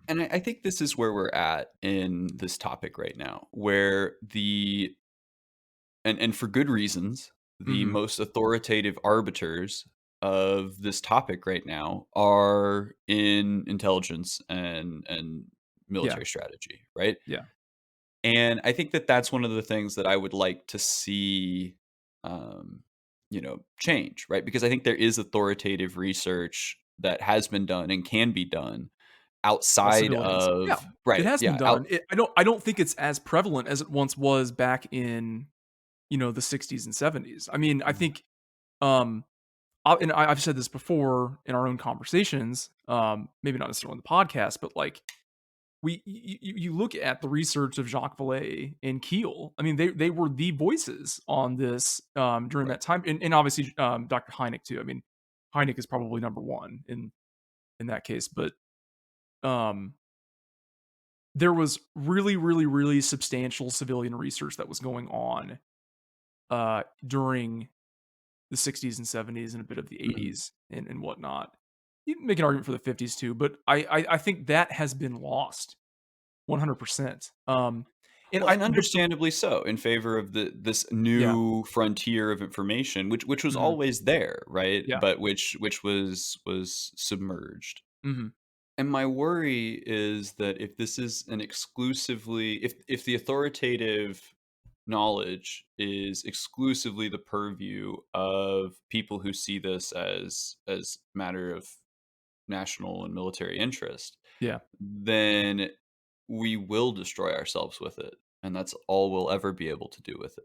And I think this is where we're at in this topic right now, where and for good reasons, the Mhm. most authoritative arbiters of this topic right now are in intelligence and Yeah. military strategy, right? Yeah. And I think that that's one of the things that I would like to see, um, change, right? Because I think there is authoritative research that has been done and can be done On outside civilians. Yeah, of it right, has been yeah, out done. I don't think it's as prevalent as it once was back in, the 60s and 70s. I mean, I Mhm, think, um, I've said this before in our own conversations, maybe not necessarily on the podcast, but, like, you look at the research of Jacques Vallée and Keel. I mean, they were the voices on this, during right, that time, and obviously, Dr. Hynek too. I mean, Hynek is probably number 1 in that case, but, um there was really, really, really substantial civilian research that was going on during the 60s and 70s and a bit of the mhm. 80s and whatnot. You can make an argument for the 50s too, but I think that has been lost 100%. And Well, I and but the understandably so, in favor of this yeah, new frontier of information, which was mhm, always there, right? yeah, But which was submerged. mhm, And my worry is that if this is an exclusively if the authoritative knowledge is exclusively the purview of people who see this as matter of national and military interest, yeah. then we will destroy ourselves with it, and that's all we'll ever be able to do with it.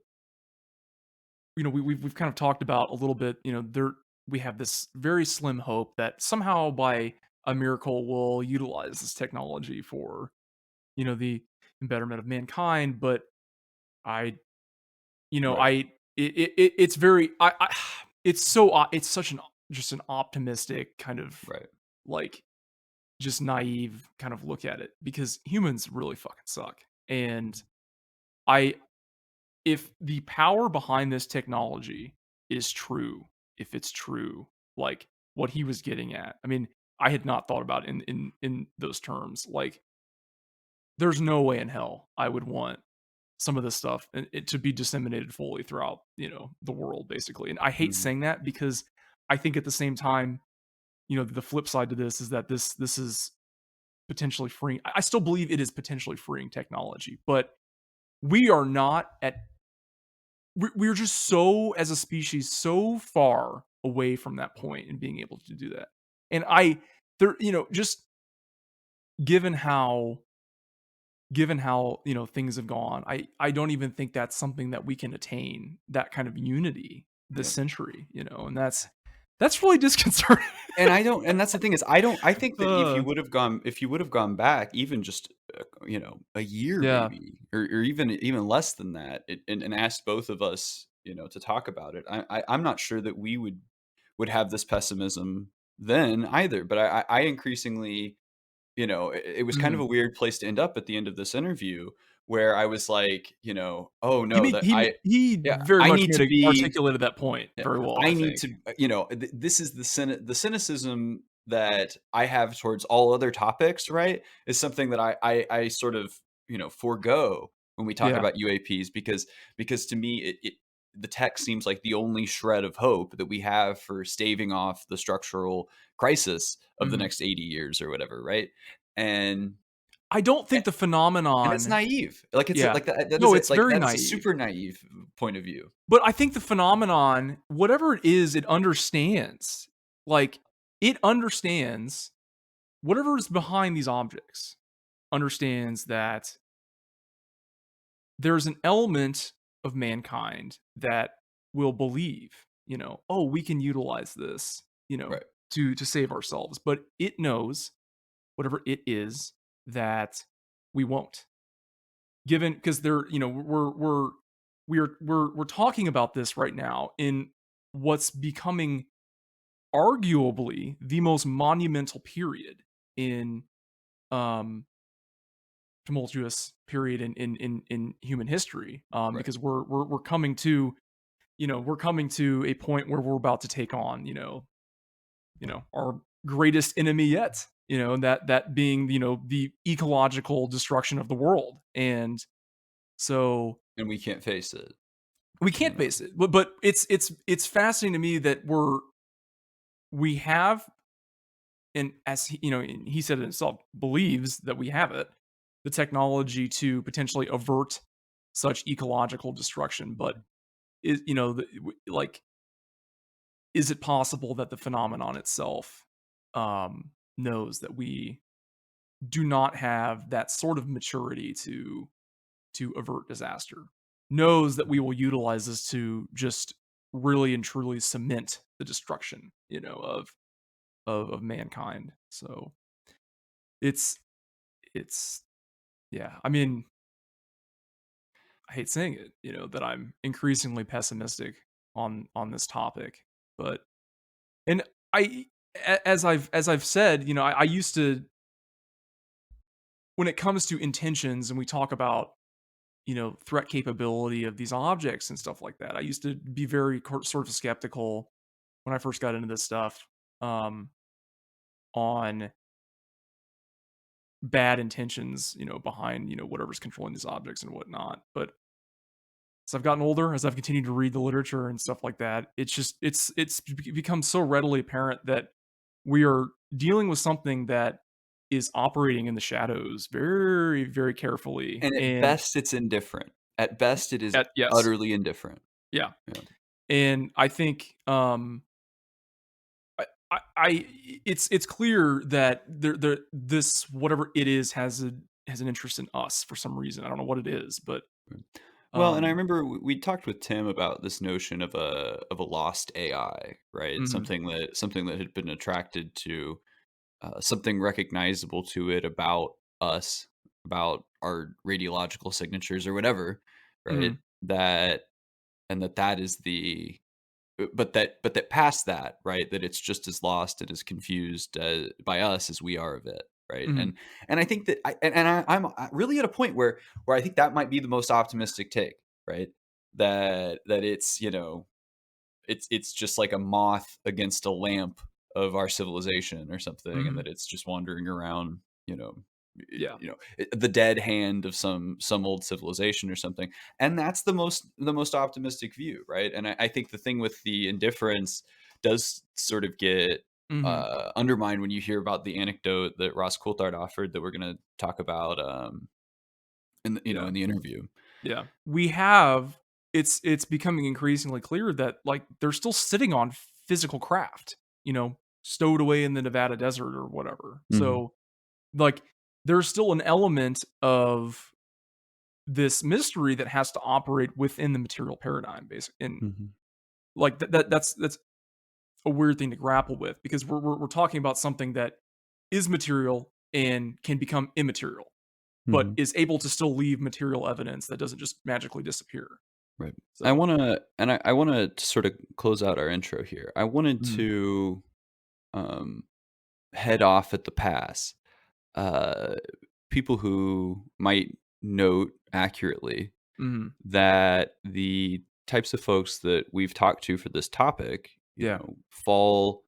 We've kind of talked about a little bit. There we have this very slim hope that somehow by a miracle we'll utilize this technology for the betterment of mankind. But I Right, it's very it's so it's such an just an optimistic kind of, right. like, just naive kind of look at it, because humans really fucking suck. And I if the power behind this technology is true, if it's true, like what he was getting at. I mean, I had not thought about it in those terms. Like, there's no way in hell I would want some of this stuff and it to be disseminated fully throughout, the world, basically. And I hate Mhm, saying that, because I think at the same time, the flip side to this is that this is potentially freeing. I still believe it is potentially freeing technology, but we are not at we're just so, as a species, so far away from that point in being able to do that. And just given how things have gone, I don't even think that's something that we can attain, that kind of unity this yeah. century, and that's really disconcerting. And I don't and that's the thing is I think that uh if you would have gone back even just, a year yeah. maybe, or even less than that, and asked both of us, to talk about it, I'm not sure that we would have this pessimism then either, but I increasingly, it was kind of Mhm. a weird place to end up at the end of this interview where I was like, "Oh, He no, made that he I he yeah, very I much need made to a be articulated that point yeah, very well, I I need think. to, this is the cynicism that I have towards all other topics, right? Is something that I sort of, forego when we talk Yeah. about UAPs because to me the tech seems like the only shred of hope that we have for staving off the structural crisis of the Mhm. next 80 years or whatever, right? And I don't and think the it's phenomenon. naive. Like it's Yeah. like that is No, it. it's Like very that is a naive. super naive point of view. But I think the phenomenon, whatever it is, it understands. Like, it understands whatever is behind these objects, understands that there's an element of mankind that will believe, "Oh, we can utilize this, Right. to save ourselves." But it knows, whatever it is, that we won't. Given, because they're, we're talking about this right now in what's becoming arguably the most monumental period in, um tumultuous period in human history, Right. because we're coming to, we're coming to a point where we're about to take on, our greatest enemy yet, and that being, the ecological destruction of the world. And so And we can't face it, we you can't know. face it. But it's fascinating to me that we have, and as he said it himself, believes that we have it, the technology to potentially avert such ecological destruction. But is like, is it possible that the phenomenon itself knows that we do not have that sort of maturity to avert disaster, knows that we will utilize this to just really and truly cement the destruction, of mankind. So it's it's yeah. I mean, I hate saying it, that I'm increasingly pessimistic on this topic, but and I as I've said, I used to, when it comes to intentions and we talk about, threat capability of these objects and stuff like that, I used to be very sort of skeptical when I first got into this stuff, um, on bad intentions, behind, whatever's controlling these objects and whatnot. But as I've gotten older, as I've continued to read the literature and stuff like that, it's become so readily apparent that we are dealing with something that is operating in the shadows very, very carefully. And at And best, it's indifferent. At best, it is yes, utterly indifferent. yeah. Yeah. And I think, I it's clear that this, whatever it is, has an interest in us for some reason. I don't know what it is, but Well, and I um, remember we talked with Tim about this notion of a lost AI, right? mhm, Something that had been attracted to something recognizable to it about us, about our radiological signatures or whatever, right? mhm, That and that is the but that past that, right? That it's just as lost and as confused by us as we are of it, right? mhm, And I think that I'm really at a point where I think that might be the most optimistic take, right? That it's it's just like a moth against a lamp of our civilization or something, and mhm, that it's just wandering around, yeah, the dead hand of some old civilization or something. And that's the most optimistic view, right? And I think the thing with the indifference does sort of get mhm, undermined when you hear about the anecdote that Ross Coulthard offered that we're going to talk about yeah. in the interview. Yeah. We have it's becoming increasingly clear that, like, they're still sitting on physical craft, stowed away in the Nevada desert or whatever. Hmm. So, like, there's still an element of this mystery that has to operate within the material paradigm, basically. And Hmm. like that's a weird thing to grapple with, because we're talking about something that is material and can become immaterial, but Hmm. is able to still leave material evidence that doesn't just magically disappear. Right. I So, want to, and I want to sort of close out our intro here. I wanted mhm, to um, head off at the pass. Uh, People who might note accurately mhm, that the types of folks that we've talked to for this topic, yeah, fall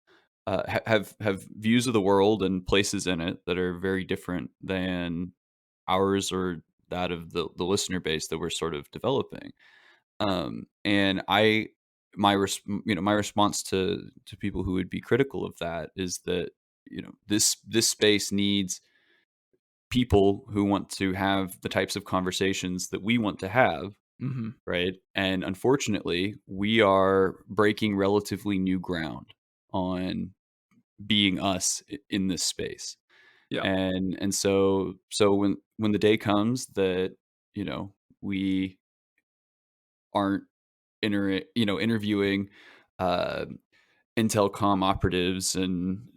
have views of the world and places in it that are very different than ours or that of the listener base that we're sort of developing. And my response to people who would be critical of that is that this space needs people who want to have the types of conversations that we want to have, mhm, right? And unfortunately, we are breaking relatively new ground on being us in this space. yeah, And so when the day comes that we aren't interviewing uh, intelcom operatives and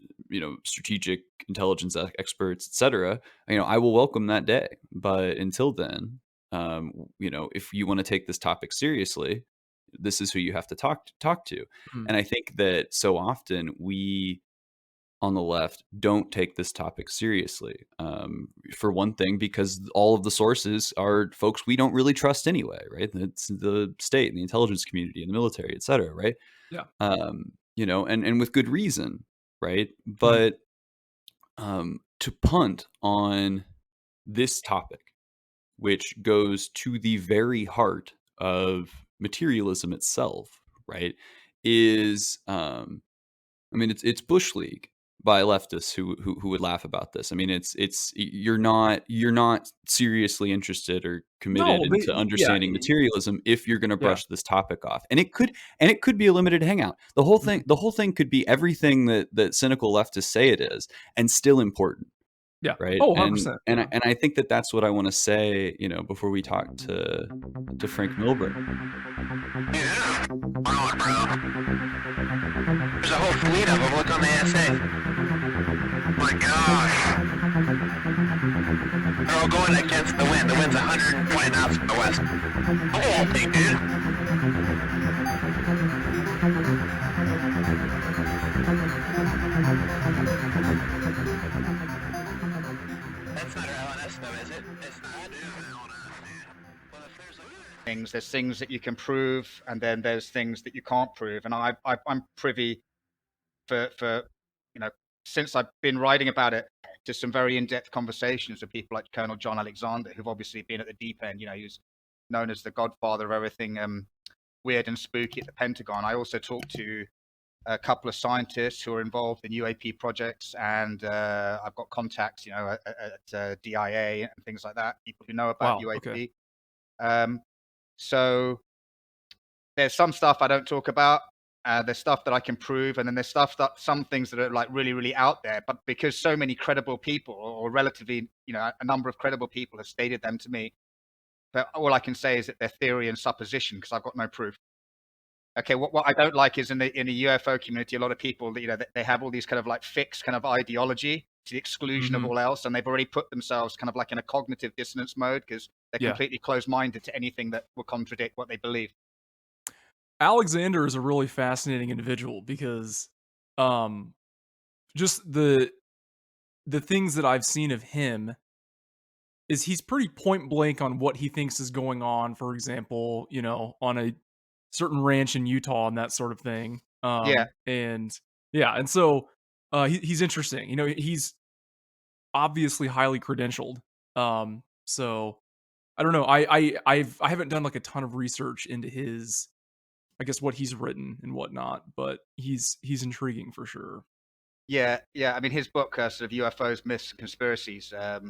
strategic intelligence experts, etc. I will welcome that day, but until then, if you want to take this topic seriously, this is who you have to talk to. mhm, And I think that so often we on the left don't take this topic seriously. For one thing, because all of the sources are folks we don't really trust anyway, right? It's the state and the intelligence community and the military, et cetera, right? yeah, And with good reason, right? mhm, But to punt on this topic, which goes to the very heart of materialism itself, right? Is I mean, it's bush league by leftists who would laugh about this. I mean, it's you're not seriously interested or committed No, into yeah, understanding materialism if you're going to yeah. brush this topic off. And it could be a limited hangout. The whole thing could be everything that cynical leftists say it is, and still important, Yeah. right? Oh, And 100%. and I, Yeah. and I think that that's what I want to say, before we talk to Frank Milburn. Yeah. Wow, bro. There's a whole fleet of them. Look on the SA. My gosh. They're all going against the wind. The wind's 120 knots from the west. The whole thing, dude. That's not LNS though, is it? It's not. Well, if there's things. There's things that you can prove, and then there's things that you can't prove. And I'm privy for since I've been writing about it to some very in-depth conversations with people like Colonel John Alexander, who've obviously been at the deep end. He's known as the godfather of everything weird and spooky at the Pentagon. I also talked to a couple of scientists who are involved in UAP projects, and I've got contacts, at DIA and things like that. People who know about Wow, UAP. okay. So there's some stuff I don't talk about. There's stuff that I can prove, and then there's some things that are like really, really out there. But because so many credible people, or relatively, a number of credible people have stated them to me, but all I can say is that they're theory and supposition because I've got no proof. Okay, what I don't like is in the UFO community, a lot of people, they have all these kind of like fixed kind of ideology to the exclusion of all else, and they've already put themselves kind of like in a cognitive dissonance mode because they're Yeah. completely closed-minded to anything that will contradict what they believe. Alexander is a really fascinating individual because just the things that I've seen of him is he's pretty point blank on what he thinks is going on, for example, on a certain ranch in Utah and that sort of thing. Yeah. And yeah, and so he's interesting. He's obviously highly credentialed. So I don't know. I haven't done like a ton of research into his, I guess, what he's written and whatnot, but he's intriguing for sure. Yeah. I mean, his book, sort of UFOs, Myths, and Conspiracies, I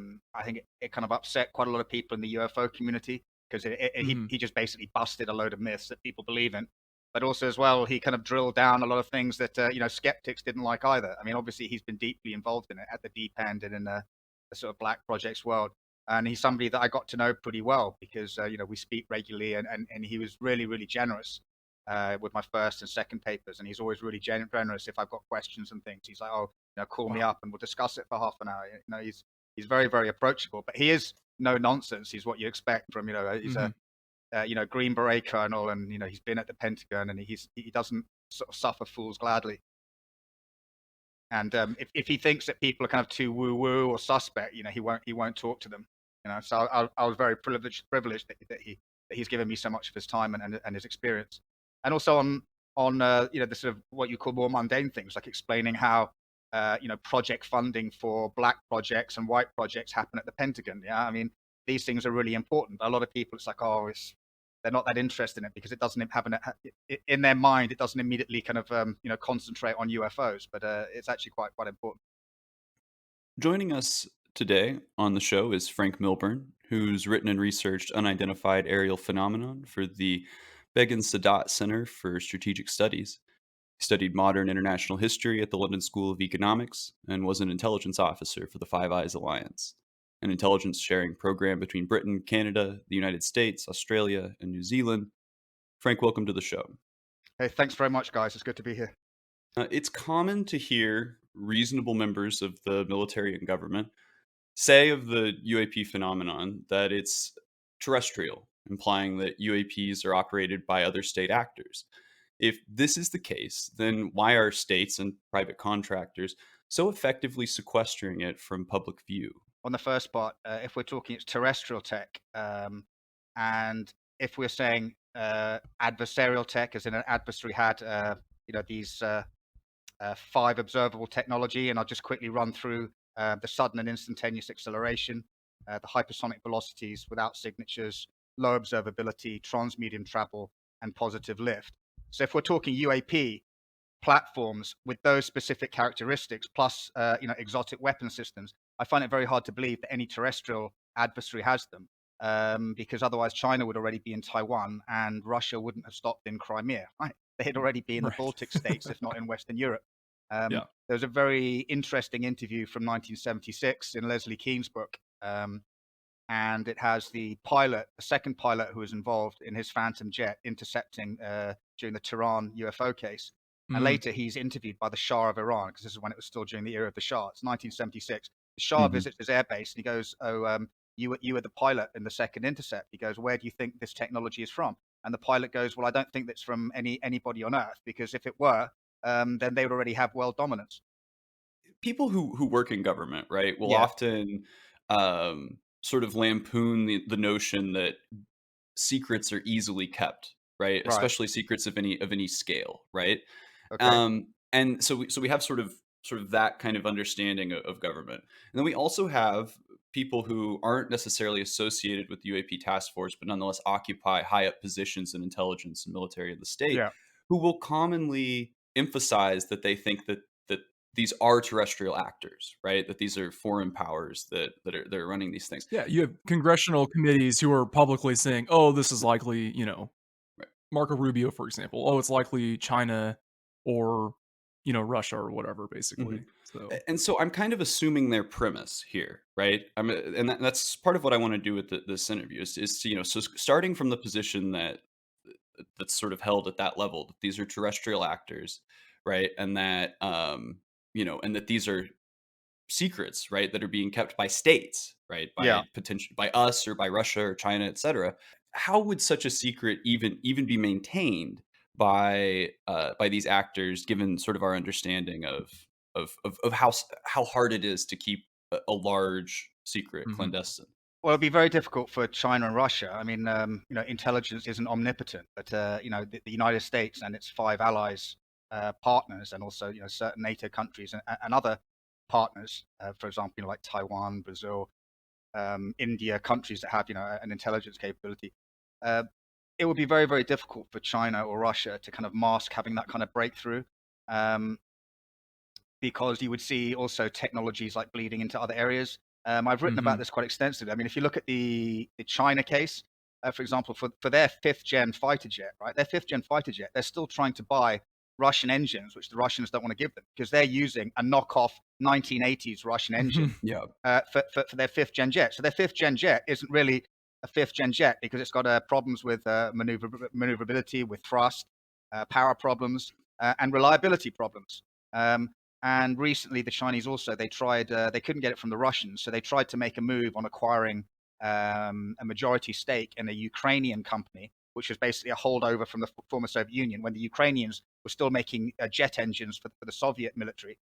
think it kind of upset quite a lot of people in the UFO community because he just basically busted a load of myths that people believe in. But also, as well, he kind of drilled down a lot of things that, skeptics didn't like either. I mean, obviously, he's been deeply involved in it at the deep end and in the sort of black projects world. And he's somebody that I got to know pretty well because, we speak regularly and he was really, really generous. With my first and second papers, and he's always really generous if I've got questions and things. He's like, "Oh, call me up and we'll discuss it for half an hour." He's very, very approachable, but he is no nonsense. He's what you expect from he's a Green Beret colonel, and he's been at the Pentagon, and he doesn't sort of suffer fools gladly. And if he thinks that people are kind of too woo woo or suspect, he won't talk to them. So I was very privileged that he's given me so much of his time and his experience. And also on the sort of what you call more mundane things, like explaining how project funding for black projects and white projects happen at the Pentagon. Yeah, I mean, these things are really important. But a lot of people, it's like, they're not that interested in it because it doesn't have in their mind. It doesn't immediately kind of concentrate on UFOs, but it's actually quite important. Joining us today on the show is Frank Milburn, who's written and researched unidentified aerial phenomenon for the Begin Sadat Center for Strategic Studies. He studied modern international history at the London School of Economics and was an intelligence officer for the Five Eyes Alliance, an intelligence sharing program between Britain, Canada, the United States, Australia, and New Zealand. Frank, welcome to the show. Hey, thanks very much, guys. It's good to be here. It's common to hear reasonable members of the military and government say of the UAP phenomenon that it's terrestrial, implying that UAPs are operated by other state actors. If this is the case, then why are states and private contractors so effectively sequestering it from public view? On the first part, if we're talking it's terrestrial tech, and if we're saying adversarial tech, as in an adversary had, these 5 observable technology, and I'll just quickly run through the sudden and instantaneous acceleration, the hypersonic velocities without signatures, low observability, transmedium travel, and positive lift. So if we're talking UAP platforms with those specific characteristics, plus exotic weapon systems, I find it very hard to believe that any terrestrial adversary has them, because otherwise China would already be in Taiwan and Russia wouldn't have stopped in Crimea. Right? They'd already be in the Right. Baltic states, if not in Western Europe. Yeah. There was a very interesting interview from 1976 in Leslie Kean's book, and it has the second pilot who was involved in his Phantom jet intercepting during the Tehran UFO case. And Mhm. later he's interviewed by the Shah of Iran, because this is when it was still during the era of the Shah. It's 1976. The Shah visits his airbase and he goes, "Oh, you were the pilot in the second intercept." He goes, "Where do you think this technology is from?" And the pilot goes, "Well, I don't think that's from anybody on Earth, because if it were, then they would already have world dominance." People who work in government, right, will Yeah, often sort of lampoon the notion that secrets are easily kept, right? right. Especially secrets of any scale, right? Okay. And so we have sort of that kind of understanding of government, and then we also have people who aren't necessarily associated with the UAP task force, but nonetheless occupy high up positions in intelligence and military of the state, Yeah. who will commonly emphasize that they think that these are terrestrial actors, right? That these are foreign powers that are running these things. Yeah, you have congressional committees who are publicly saying, "Oh, this is likely," Right. Marco Rubio, for example. "Oh, it's likely China or, Russia or whatever," Mhm. basically. So And so I'm kind of assuming their premise here, right? And that's part of what I want to do with this interview is to, so starting from the position that's sort of held at that level, that these are terrestrial actors, right? And that, and that these are secrets, right, that are being kept by states, right, Yeah. by potential by us or by Russia or China, etc. How would such a secret even be maintained by these actors, given sort of our understanding of how hard it is to keep a large secret mhm, clandestine? Well, it'd be very difficult for China and Russia. I mean, intelligence isn't omnipotent, but the United States and its five allies, partners, and also certain NATO countries and other partners, for example, like Taiwan, Brazil, India, countries that have an intelligence capability. Uh, it would be very, very difficult for China or Russia to kind of mask having that kind of breakthrough. Um, because you would see also technologies like bleeding into other areas. I've written about mhm, this quite extensively. I mean, if you look at the China case, for example, for their fifth gen fighter jet, right? Their fifth gen fighter jet, they're still trying to buy Russian engines, which the Russians don't want to give them, because they're using a knockoff 1980s Russian engine mhm, Yeah. for their fifth gen jet. So their fifth gen jet isn't really a fifth gen jet, because it's got problems with maneuverability, with thrust, power problems, and reliability problems. Um, and recently, the Chinese also they tried they couldn't get it from the Russians, so they tried to make a move on acquiring a majority stake in a Ukrainian company, which was basically a holdover from the former Soviet Union when the Ukrainians were still making jet engines for the Soviet military.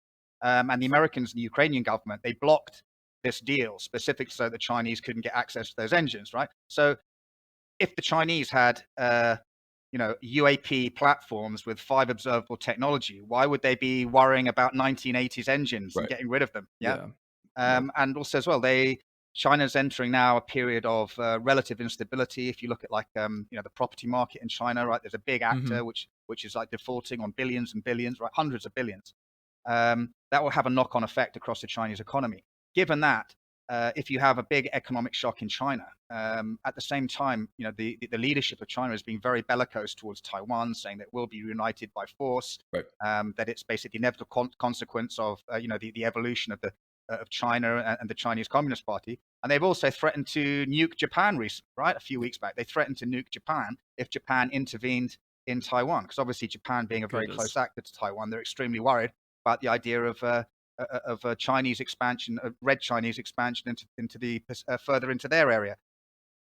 And the Americans and the Ukrainian government, they blocked this deal specifically so the Chinese couldn't get access to those engines, right? So if the Chinese had UAP platforms with 5 observable technology, why would they be worrying about 1980s engines and Right. getting rid of them? Yeah. yeah, Right. And also as well, China's entering now a period of relative instability. If you look at the property market in China, right, there's a big mhm, actor which is like defaulting on billions and billions, right, hundreds of billions. That will have a knock-on effect across the Chinese economy. Given that, if you have a big economic shock in China, at the same time, the leadership of China is being very bellicose towards Taiwan, saying that it will be reunited by force, Right. that it's basically the inevitable consequence of the evolution of China and the Chinese Communist Party. And they've also threatened to nuke Japan recently, right? A few weeks back, they threatened to nuke Japan if Japan intervened in Taiwan, because obviously Japan being a very close goodness. actor to Taiwan, they're extremely worried about the idea of Chinese expansion, red Chinese expansion into the further into their area.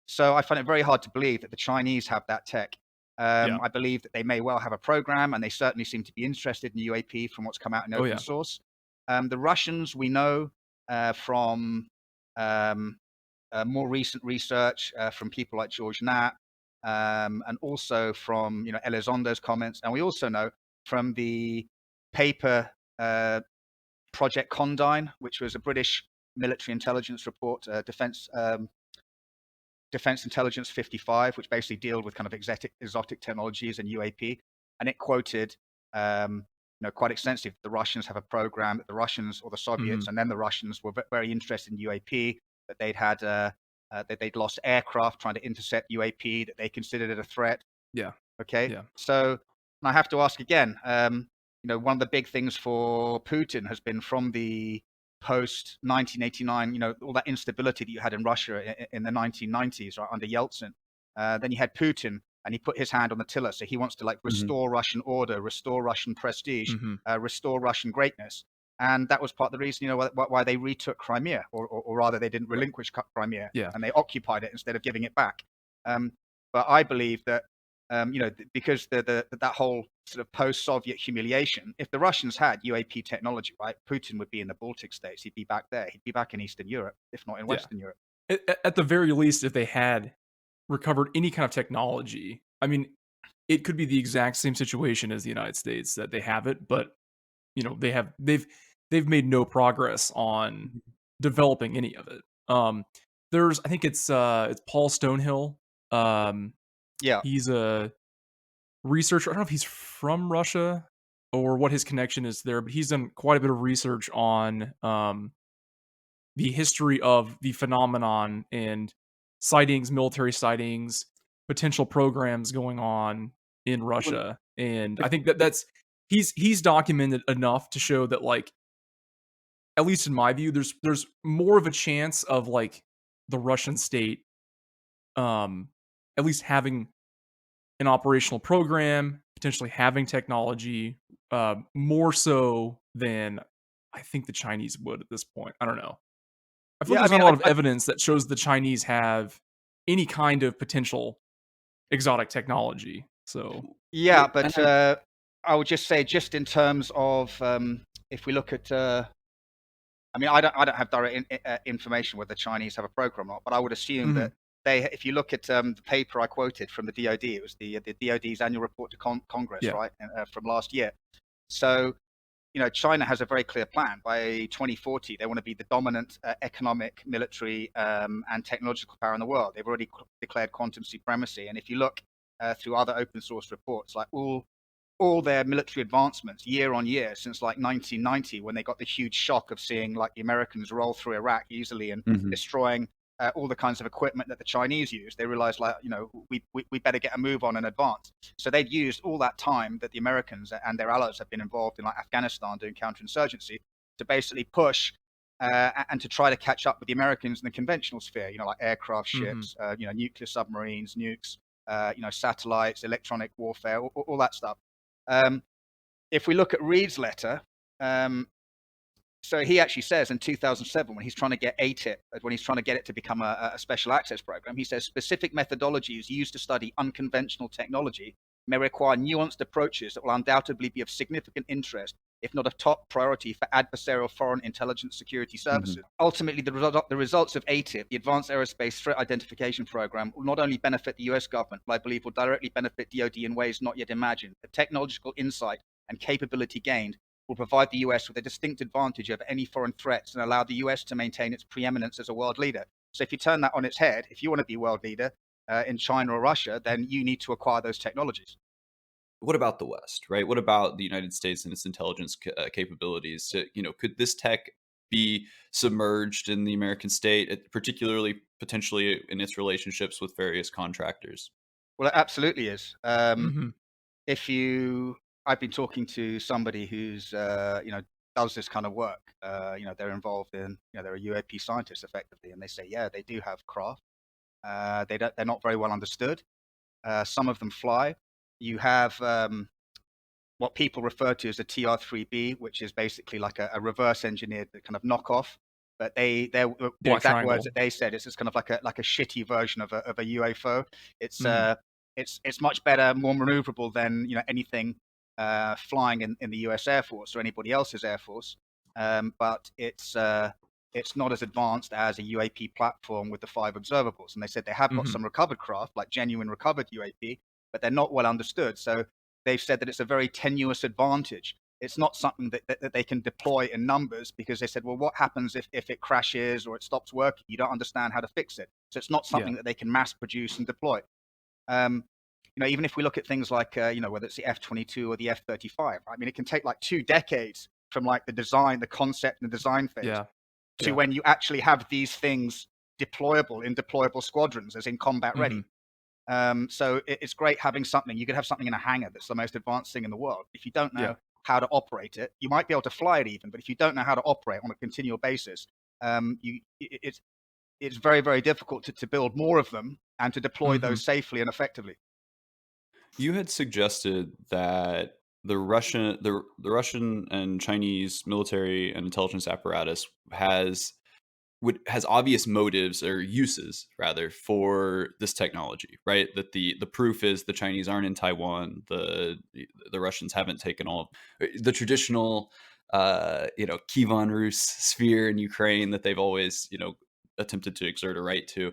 So I find it very hard to believe that the Chinese have that tech. Yeah. I believe that they may well have a program, and they certainly seem to be interested in UAP from what's come out in Oh, open yeah. source. The Russians, we know from um, more recent research from people like George Knapp, and also from Elizondo's comments, and we also know from the paper Project Condign, which was a British military intelligence report, Defense Intelligence 55, which basically dealt with kind of exotic technologies and UAP, and it quoted quite extensively the Russians have a program that the Russians or the Soviets and then the Russians were very interested in UAP, that they'd had that they'd lost aircraft trying to intercept UAP, that they considered it a threat. Yeah. Okay. Yeah. So I have to ask again. One of the big things for Putin has been from the post 1989. All that instability that you had in Russia in the 1990s, right, under Yeltsin. Then you had Putin, and he put his hand on the tiller. So he wants to restore Russian order, restore Russian prestige, restore Russian greatness. And that was part of the reason, why they retook Crimea, or rather, they didn't relinquish Crimea, and they occupied it instead of giving it back. But I believe that, because that whole sort of post-Soviet humiliation, if the Russians had UAP technology, right, Putin would be in the Baltic states. He'd be back there. He'd be back in Eastern Europe, if not in Western Europe. At the very least, if they had recovered any kind of technology, I mean, it could be the exact same situation as the United States, that they have it, but they've made no progress on developing any of it. I think it's Paul Stonehill. He's a researcher. I don't know if he's from Russia or what his connection is there, but he's done quite a bit of research on the history of the phenomenon and sightings, military sightings, potential programs going on in Russia. And I think that's he's documented enough to show that, like, at least in my view, there's more of a chance of like the Russian state at least having an operational program, potentially having technology, more so than I think the Chinese would at this point. I don't know. I feel like there's not a lot of evidence that shows the Chinese have any kind of potential exotic technology. So but I would just say, just in terms of if we look at, I don't have direct information whether the Chinese have a program or not, but I would assume that if you look at the paper I quoted from the DoD, it was the DoD's annual report to Congress, right, from last year. So, China has a very clear plan. By 2040, they want to be the dominant economic, military, and technological power in the world. They've already declared quantum supremacy. And if you look through other open source reports, like all their military advancements year on year since like 1990, when they got the huge shock of seeing like the Americans roll through Iraq easily and destroying all the kinds of equipment that the Chinese use, they realized, like, we better get a move on and advance. So they've used all that time that the Americans and their allies have been involved in, like Afghanistan, doing counterinsurgency, to basically push and to try to catch up with the Americans in the conventional sphere, like aircraft, ships, nuclear submarines, nukes, satellites, electronic warfare, all that stuff. If we look at Reed's letter, so he actually says in 2007, when he's trying to get ATIP, when he's trying to get it to become a special access program, he says specific methodologies used to study unconventional technology may require nuanced approaches that will undoubtedly be of significant interest, if not a top priority, for adversarial foreign intelligence security services. Ultimately, the results of ATIP, the Advanced Aerospace Threat Identification Program, will not only benefit the US government, but I believe will directly benefit DoD in ways not yet imagined. The technological insight and capability gained will provide the US with a distinct advantage over any foreign threats and allow the US to maintain its preeminence as a world leader. So if you turn that on its head, if you want to be world leader in China or Russia, then you need to acquire those technologies. What about the West, right? What about the United States and its intelligence capabilities? Could this tech be submerged in the American state, particularly potentially in its relationships with various contractors? Well, it absolutely is. I've been talking to somebody who's, does this kind of work. They're involved in, they're a UAP scientist effectively, and they say, yeah, they do have craft. They're not very well understood. Some of them fly. You have what people refer to as a TR-3B, which is basically like a reverse engineered kind of knockoff. But the exact words that they said, it's kind of like a shitty version of a UFO. It's much better, more maneuverable than anything flying in the US Air Force or anybody else's Air Force, but it's not as advanced as a UAP platform with the 5 observables. And they said they have got some recovered craft, like genuine recovered UAP, but they're not well understood. So they've said that it's a very tenuous advantage. It's not something that they can deploy in numbers, because they said, well, what happens if it crashes or it stops working? You don't understand how to fix it. So it's not something that they can mass produce and deploy. Even if we look at things like, whether it's the F-22 or the F-35, I mean, it can take like 2 decades from like the design, the concept and the design phase to when you actually have these things deployable in deployable squadrons, as in combat ready. So it's great having something. You could have something in a hangar that's the most advanced thing in the world. If you don't know how to operate it, you might be able to fly it even, but if you don't know how to operate on a continual basis, it's very, very difficult to build more of them and to deploy those safely and effectively. You had suggested that the Russian and Chinese military and intelligence apparatus has obvious motives, or uses rather, for this technology, right? That the proof is the Chinese aren't in Taiwan, the Russians haven't taken all the traditional Kievan Rus sphere in Ukraine that they've always attempted to exert a right to.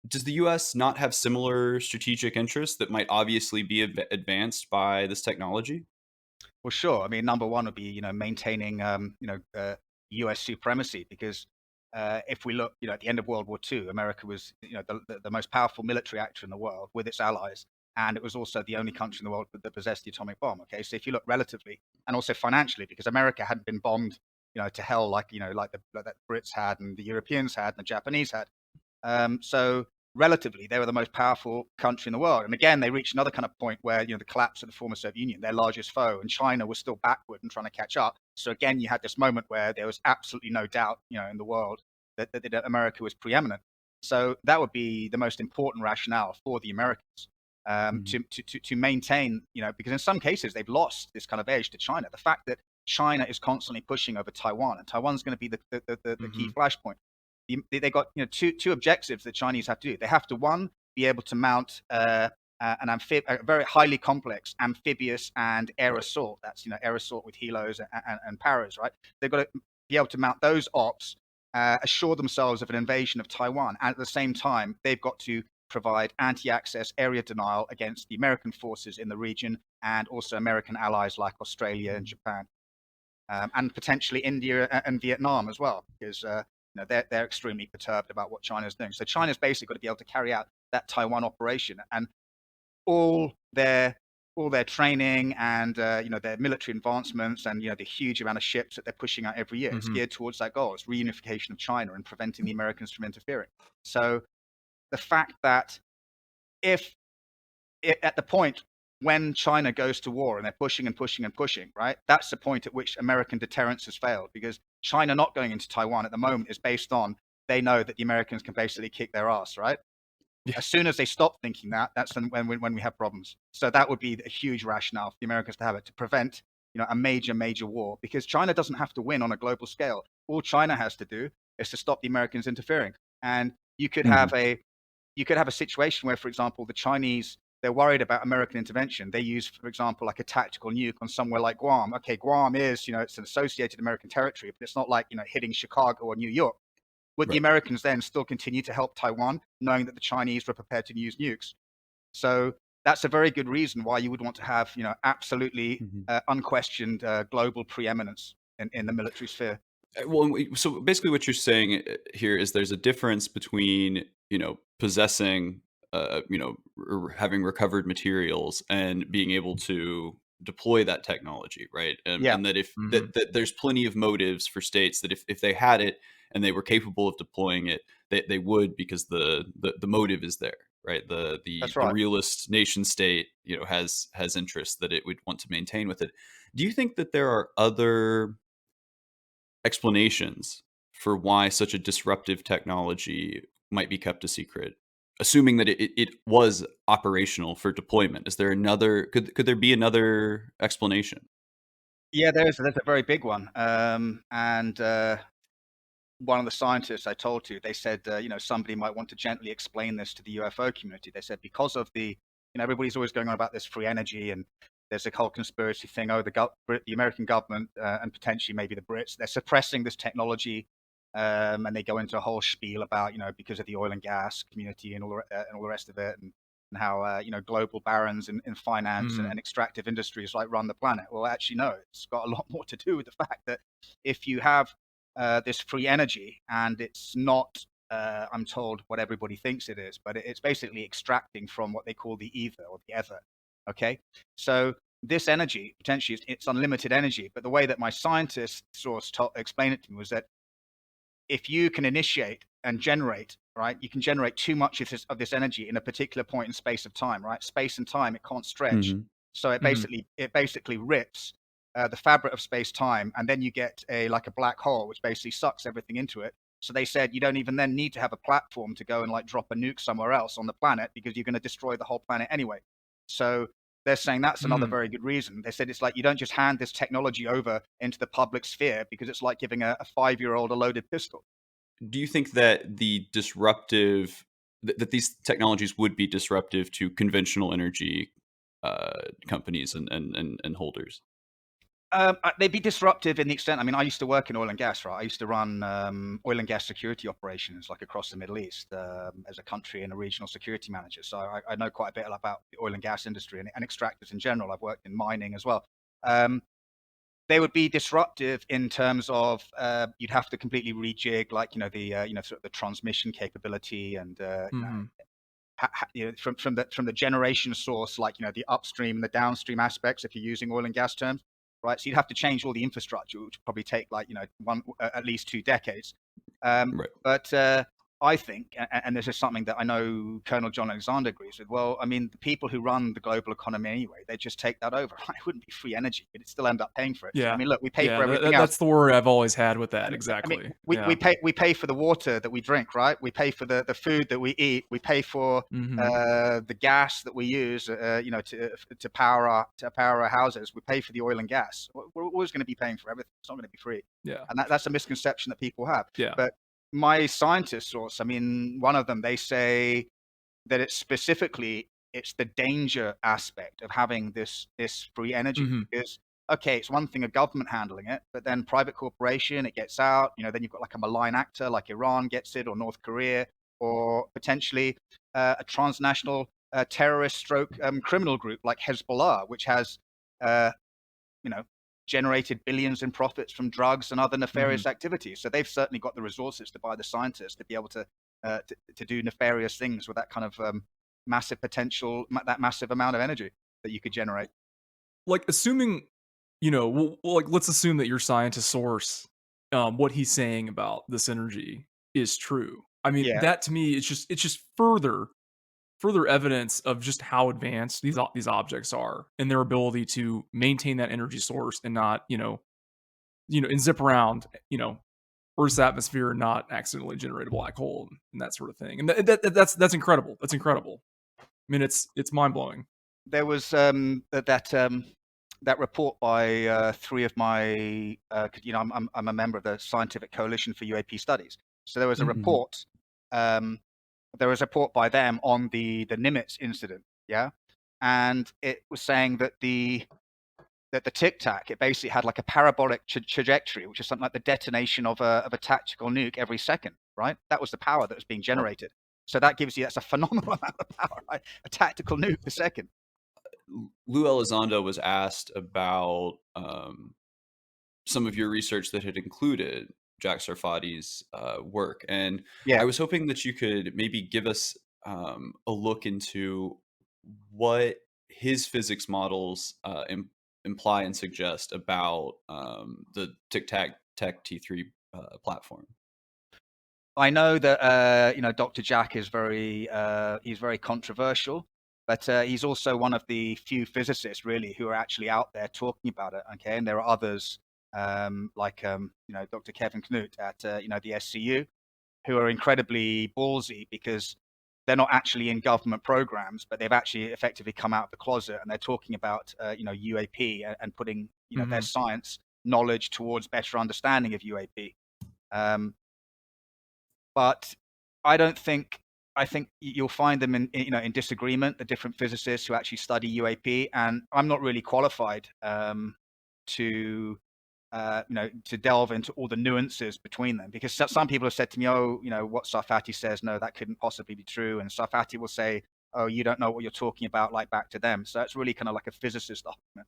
Does the U.S. not have similar strategic interests that might obviously be advanced by this technology? Well, sure. I mean, number one would be maintaining U.S. supremacy, because if we look, at the end of World War II, America was the most powerful military actor in the world with its allies, and it was also the only country in the world that possessed the atomic bomb. Okay, so if you look relatively, and also financially, because America hadn't been bombed to hell like the Brits had and the Europeans had and the Japanese had. So relatively, they were the most powerful country in the world. And again, they reached another kind of point where, the collapse of the former Soviet Union, their largest foe, and China was still backward and trying to catch up. So again, you had this moment where there was absolutely no doubt, in the world that America was preeminent. So that would be the most important rationale for the Americans, to maintain, because in some cases they've lost this kind of edge to China. The fact that China is constantly pushing over Taiwan, and Taiwan's going to be the key flashpoint. They got two objectives the Chinese have to do. They have to, one, be able to mount a very highly complex amphibious and air assault. That's air assault with helos and paras, right? They've got to be able to mount those ops, assure themselves of an invasion of Taiwan, and at the same time they've got to provide anti-access area denial against the American forces in the region, and also American allies like Australia and Japan, and potentially India and Vietnam as well, because they're extremely perturbed about what China's doing. So China's basically got to be able to carry out that Taiwan operation, and all their training and their military advancements, and the huge amount of ships that they're pushing out every year is geared towards that goal. It's reunification of China and preventing the Americans from interfering. So the fact that at the point when China goes to war and they're pushing and pushing and pushing, right? That's the point at which American deterrence has failed, because China not going into Taiwan at the moment is based on they know that the Americans can basically kick their ass, right? Yeah. As soon as they stop thinking that, that's when we have problems. So that would be a huge rationale for the Americans to have it, to prevent a major war, because China doesn't have to win on a global scale. All China has to do is to stop the Americans interfering. And you could have a situation where, for example, the Chinese, they're worried about American intervention. They use, for example, like a tactical nuke on somewhere like Guam. Okay, Guam is, it's an associated American territory, but it's not like, hitting Chicago or New York. Would the Americans then still continue to help Taiwan, knowing that the Chinese were prepared to use nukes? So that's a very good reason why you would want to have, absolutely unquestioned global preeminence in the military sphere. Well, so basically what you're saying here is there's a difference between, possessing having recovered materials and being able to deploy that technology, right? And that if that there's plenty of motives for states that if they had it and they were capable of deploying it, they would, because the motive is there, right? The realist nation state, has interests that it would want to maintain with it. Do you think that there are other explanations for why such a disruptive technology might be kept a secret, assuming that it was operational for deployment? Is there another, could there be another explanation? Yeah, there's a very big one. And one of the scientists I talked to, they said, somebody might want to gently explain this to the UFO community. They said, because of the, everybody's always going on about this free energy, and there's a whole conspiracy thing. Oh, the American government and potentially maybe the Brits, they're suppressing this technology. And they go into a whole spiel about, because of the oil and gas community and all the rest of it. And and how global barons in finance Mhm. and extractive industries like run the planet. Well, actually, no, it's got a lot more to do with the fact that if you have this free energy and it's not, I'm told, what everybody thinks it is, but it's basically extracting from what they call the ether or the ether. Okay, so this energy potentially it's unlimited energy, but the way that my scientist source explained it to me was that if you can initiate and generate, right, you can generate too much of this energy in a particular point in space of time, right? Space and time, it can't stretch. Mhm. So it Mhm. basically rips the fabric of space time, and then you get like a black hole, which basically sucks everything into it. So they said you don't even then need to have a platform to go and like drop a nuke somewhere else on the planet because you're going to destroy the whole planet anyway. So they're saying that's another Mm. very good reason. They said it's like you don't just hand this technology over into the public sphere because it's like giving a 5-year-old a loaded pistol. Do you think that that these technologies would be disruptive to conventional energy companies and holders? They'd be disruptive in the extent. I mean, I used to work in oil and gas, right? I used to run oil and gas security operations, like across the Middle East, as a country and a regional security manager. So I know quite a bit about the oil and gas industry and extractors in general. I've worked in mining as well. Um, they would be disruptive in terms of you'd have to completely rejig, like sort of the transmission capability and Mhm. from the generation source, like the upstream and the downstream aspects, if you're using oil and gas terms, right? So you'd have to change all the infrastructure, which would probably take like at least 2 decades. Right. But I think, and this is something that I know Colonel John Alexander agrees with. Well, I mean, the people who run the global economy anyway, they just take that over. It wouldn't be free energy, but it'd still end up paying for it. I Yeah. mean, look, we pay Yeah, for everything else. that's the worry I've always had with I that, mean, I mean, exactly. we, Yeah. we pay we pay for the water that we drink, right? We pay for the food that we eat. We pay for Mhm. the gas that we use, to power our houses. We pay for the oil and gas. We're always going to be paying for everything. It's not going to be free, Yeah. and that's a misconception that people have. Yeah. But my scientist source, I mean, one of them, they say that it's the danger aspect of having this free energy Mhm. because okay, it's one thing a government handling it, but then private corporation, it gets out, then you've got like a malign actor like Iran gets it, or North Korea, or potentially a transnational terrorist stroke criminal group like Hezbollah, which has uh, you know generated billions in profits from drugs and other Mhm. nefarious activities. So they've certainly got the resources to buy the scientists to be able to do nefarious things with that kind of massive potential, that massive amount of energy that you could generate. Like, assuming, like, let's assume that your scientist source, what he's saying about this energy is true. I mean, Yeah, that to me is just further evidence of just how advanced these objects are and their ability to maintain that energy source and not, and zip around, Earth's atmosphere and not accidentally generate a black hole and that sort of thing. And that's incredible. That's incredible. I mean, it's mind blowing. there was that report by three of my, I'm a member of the Scientific Coalition for UAP Studies. So there was a Mhm. report, um, by them on the Nimitz incident, yeah, and it was saying that the Tic Tac, it basically had like a parabolic trajectory, which is something like the detonation of a tactical nuke every second, right? That was the power that was being generated. So that's a phenomenal amount of power, right? A tactical nuke per second. Lou Elizondo was asked about some of your research that had included Jack Sarfati's work, and Yeah. I was hoping that you could maybe give us a look into what his physics models imply and suggest about the Tic Tac Tech T3 platform. I know that Dr. Jack is he's very controversial, but he's also one of the few physicists really who are actually out there talking about it. Okay, and there are others like Dr. Kevin Knut at the SCU who are incredibly ballsy because they're not actually in government programs, but they've actually effectively come out of the closet and they're talking about UAP and putting their Mhm. science knowledge towards better understanding of UAP. Um, but I don't think I think you'll find them in disagreement. The different physicists who actually study UAP, and I'm not really qualified to to delve into all the nuances between them because some people have said to me, oh, what Sarfati says, no, that couldn't possibly be true, and Sarfati will say, oh, you don't know what you're talking about, like back to them. So that's really kind of like a physicist argument.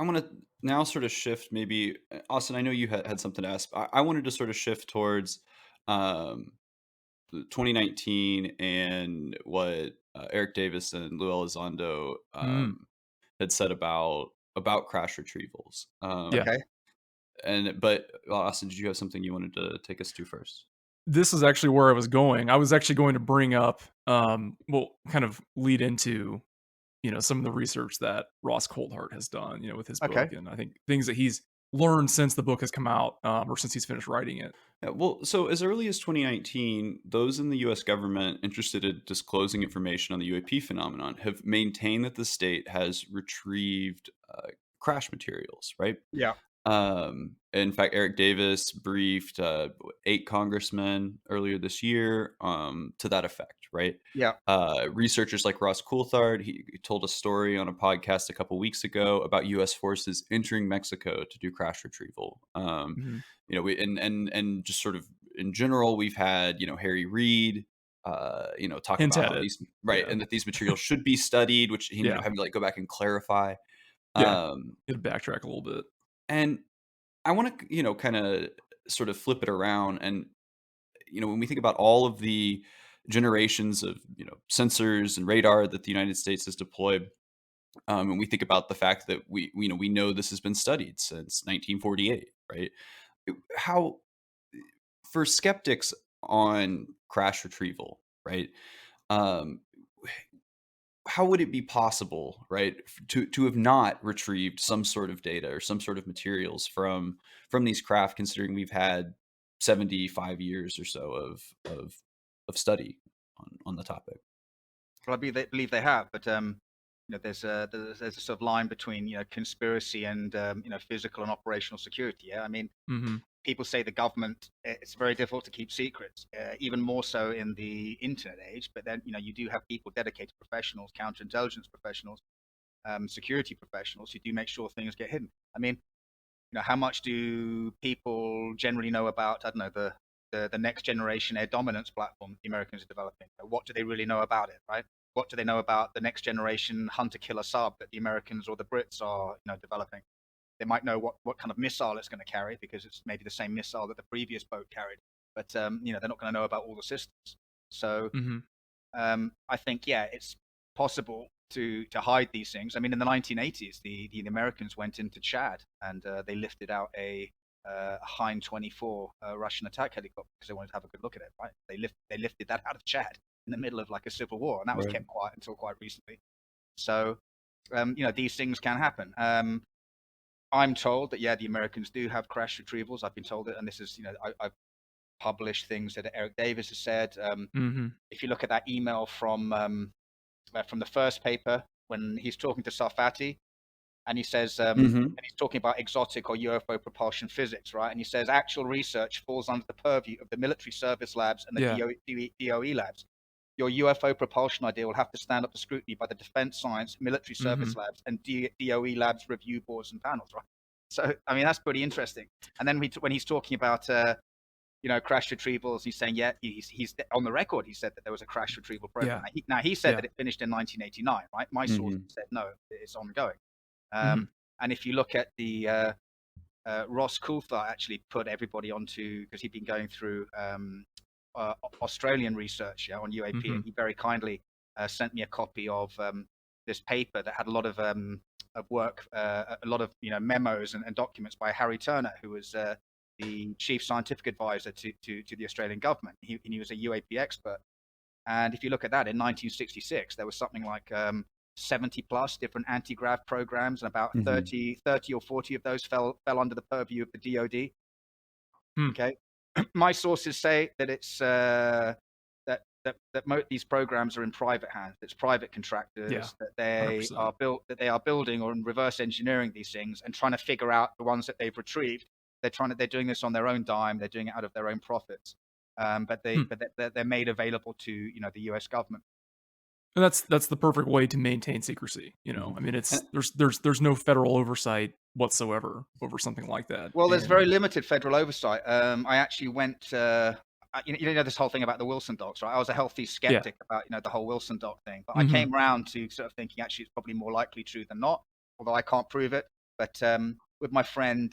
I want to now sort of shift maybe, Austin, I know you had something to ask. I wanted to sort of shift towards um, 2019 and what Eric Davis and Lou Elizondo Mm. had said about crash retrievals. Yeah. Okay. But Austin, did you have something you wanted to take us to first? This is actually where I was going. I was actually going to bring up, well, kind of lead into, some of the research that Ross Coulthart has done, with his Okay. book, and I think things that he's learned since the book has come out, or since he's finished writing it. Yeah, well, so as early as 2019, those in the US government interested in disclosing information on the UAP phenomenon have maintained that the state has retrieved crash materials, right? Yeah. In fact, Eric Davis briefed 8 congressmen earlier this year to that effect, right? Yeah. Researchers like Ross Coulthard, he told a story on a podcast a couple weeks ago about U.S. forces entering Mexico to do crash retrieval. Mhm. And just sort of in general, we've had Harry Reid, talk Hint about at how it. these right Yeah. and that these materials should be studied, which Yeah. having to like go back and clarify. Yeah. Um, It'll backtrack a little bit. and I want to, kind of sort of flip it around. And, when we think about all of the generations of, sensors and radar that the United States has deployed, and we think about the fact that we know this has been studied since 1948, right? How, for skeptics on crash retrieval, right? Um, how would it be possible, right, to have not retrieved some sort of data or some sort of materials from these craft, considering we've had 75 years or so of study on the topic? Well, believe they have, but there's a sort of line between conspiracy and physical and operational security. Yeah, I mean, Mhm. people say the government, it's very difficult to keep secrets, even more so in the internet age. But then you do have people, dedicated professionals, counterintelligence professionals, security professionals, who do make sure things get hidden. I mean, how much do people generally know about, I don't know, the next generation air dominance platform the Americans are developing? What do they really know about it, right? What do they know about the next generation hunter-killer sub that the Americans or the Brits are, developing? They might know what kind of missile it's going to carry, because it's maybe the same missile that the previous boat carried. But they're not going to know about all the systems. So Mhm. I think, yeah, it's possible to hide these things. I mean, in the 1980s, the Americans went into Chad, and they lifted out a Hind 24 Russian attack helicopter because they wanted to have a good look at it. Right? They lifted that out of Chad in the middle of like a civil war, and that was Right. kept quiet until quite recently. So these things can happen. I'm told that, yeah, the Americans do have crash retrievals. I've been told it, and this is, I've published things that Eric Davis has said. Mhm. If you look at that email from the first paper, when he's talking to Sarfati, and he says, Hmm. and he's talking about exotic or UFO propulsion physics, right? And he says actual research falls under the purview of the military service labs and the Yeah. DOE labs. Your UFO propulsion idea will have to stand up to scrutiny by the defense science, military service Mhm. labs, and DOE labs review boards and panels, right? So, I mean, that's pretty interesting. And then when he's talking about crash retrievals, he's saying, yeah, he's on the record. He said that there was a crash retrieval program. Yeah. Now he said Yeah. that it finished in 1989, right? My sources Hmm. said no, it's ongoing. Mhm. And if you look at the Ross Coulthart actually put everybody onto, because he'd been going through Australian research, on UAP, and Mhm. he very kindly sent me a copy of this paper that had a lot of work, a lot of memos and documents by Harry Turner, who was the chief scientific advisor to the Australian government. He was a UAP expert. And if you look at that, in 1966, there was something like 70 plus different anti-grav programs, and about Hmm. 30 or 40 of those fell under the purview of the DoD. Hmm. Okay, my sources say that it's these programs are in private hands. It's private contractors, Yeah. that they 100%. are building or reverse engineering these things and trying to figure out the ones that they've retrieved. They're doing this on their own dime. They're doing it out of their own profits. But Hmm. they're made available to the U.S. government. And that's the perfect way to maintain secrecy, Hmm. I mean, And it's there's no federal oversight whatsoever over something like that. Well, there's And very limited federal oversight. I actually went, you know, this whole thing about the Wilson docs, right? I was a healthy yeah, skeptic about, you know, the whole Wilson doc thing, but I hmm came round to sort of thinking actually it's probably more likely true than not, although I can't prove it. But with my friend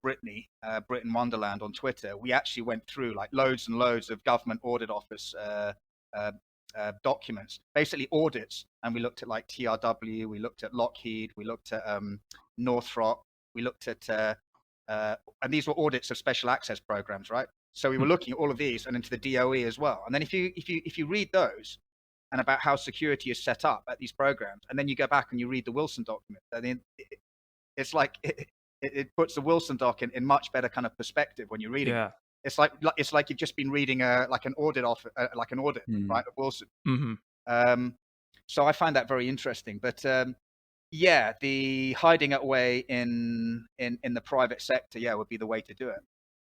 Brittany, Brit in Wonderland on Twitter, we actually went through like loads and loads of government audit office uh, documents, basically audits, and we looked at like TRW, we looked at Lockheed, we looked at Northrop, we looked at, and these were audits of special access programs, right? So we were looking at all of these and into the DOE as well. And then if you read those and about how security is set up at these programs, and then you go back and you read the Wilson document, I mean, it's like it puts the Wilson doc in much better kind of perspective when you're reading it. yeah, It's like you've just been reading like an audit like an audit, Mm. right, of Wilson. hmm So I find that very interesting. But yeah, the hiding it away in the private sector, yeah, would be the way to do it.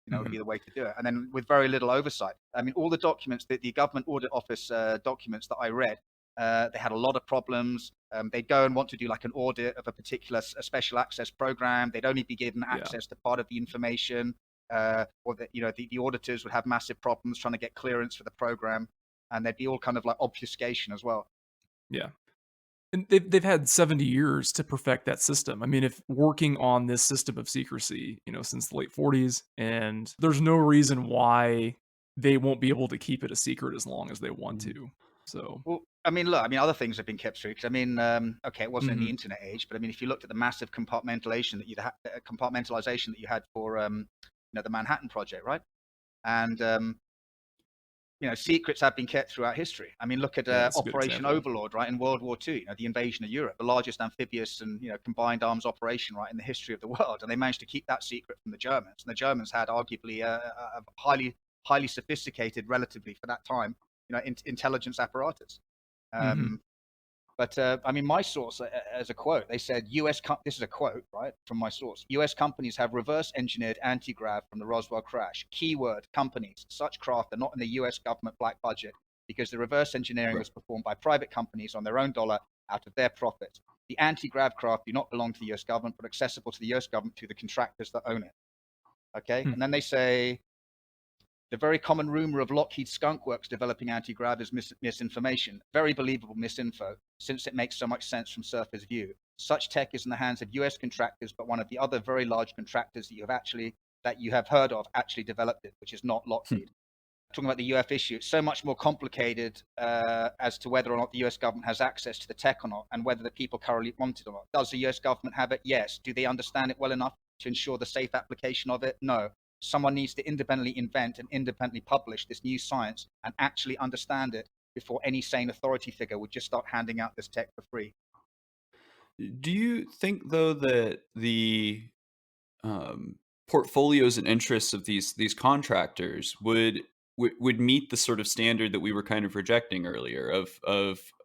You know, would be the way to do it. And then with very little oversight. I mean, all the documents that the government audit office documents that I read, they had a lot of problems. They'd go and want to do like an audit of a particular special access program. They'd only be given access to part of the information, or that, you know, the auditors would have massive problems trying to get clearance for the program, and there'd be all kind of like obfuscation as well. yeah. And they've had 70 years to perfect that system. I mean, if working on this system of secrecy, you know, since the late 40s, and there's no reason why they won't be able to keep it a secret as long as they want Mhm. to. So, Well, I mean, look, I mean, other things have been kept secret. I mean, okay, it wasn't in the mhm, internet age, but I mean, if you looked at the massive compartmentalization that you had for, you know, the Manhattan Project, right? And you know, secrets have been kept throughout history. I mean, look at yeah, that's a good Operation example. Overlord, right, in World War II. You know, the invasion of Europe, the largest amphibious and, you know, combined arms operation, right, in the history of the world, and they managed to keep that secret from the Germans. And the Germans had arguably a highly sophisticated, relatively for that time, you know, intelligence apparatus. hmm Um, but I mean, my source, as a quote, they said, this is a quote, right, from my source. US companies have reverse engineered AntiGrav from the Roswell crash. Keyword, companies. Such craft are not in the US government black budget because the reverse engineering Right. was performed by private companies on their own dollar out of their profits. The anti-grav craft do not belong to the US government, but accessible to the US government through the contractors that own it. Okay. And then they say, the very common rumor of Lockheed Skunk Works developing anti-grav is misinformation. Very believable misinfo, since it makes so much sense from surface view. Such tech is in the hands of US contractors, but one of the other very large contractors that you have heard of actually developed it, which is not Lockheed. Talking about the UF issue, it's so much more complicated as to whether or not the US government has access to the tech or not, and whether the people currently want it or not. Does the US government have it? Yes. Do they understand it well enough to ensure the safe application of it? No. Someone needs to independently invent and independently publish this new science and actually understand it before any sane authority figure would just start handing out this tech for free. Do you think though that the um, portfolios and interests of these contractors would meet the sort of standard that we were kind of rejecting earlier of